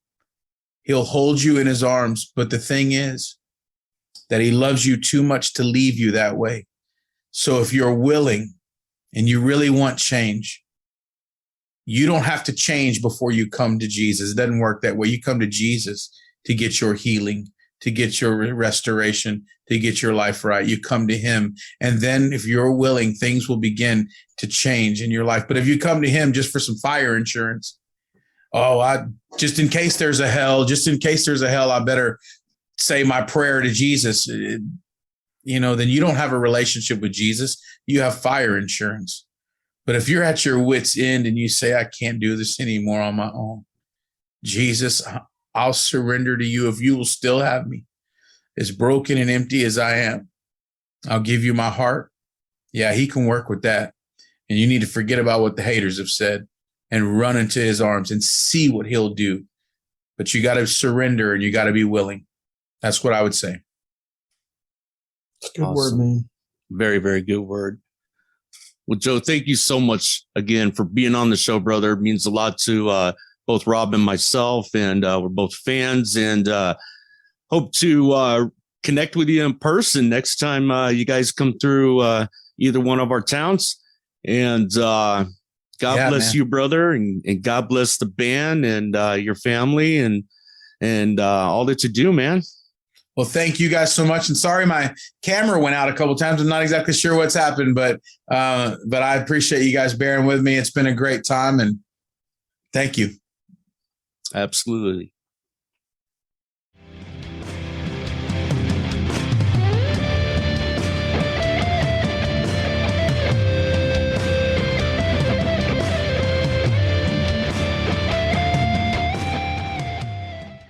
He'll hold you in his arms. But the thing is that he loves you too much to leave you that way. So if you're willing and you really want change, you don't have to change before you come to Jesus. It doesn't work that way. You come to Jesus to get your healing, to get your restoration, to get your life right. You come to him. And then if you're willing, things will begin to change in your life. But if you come to him just for some fire insurance, just in case there's a hell, I better say my prayer to Jesus, then you don't have a relationship with Jesus. You have fire insurance. But if you're at your wit's end and you say, I can't do this anymore on my own, Jesus, I'll surrender to you if you will still have me, as broken and empty as I am. I'll give you my heart. Yeah, he can work with that. And you need to forget about what the haters have said and run into his arms and see what he'll do. But you got to surrender and you got to be willing. That's what I would say. It's a good word, man. Very, very good word. Well, Joe, thank you so much again for being on the show, brother. It means a lot to both Rob and myself, and we're both fans, and hope to connect with you in person next time you guys come through either one of our towns. And God bless you, brother, and God bless the band and your family and all that you do, man. Well, thank you guys so much. And sorry, my camera went out a couple of times. I'm not exactly sure what's happened, but I appreciate you guys bearing with me. It's been a great time, and thank you. Absolutely.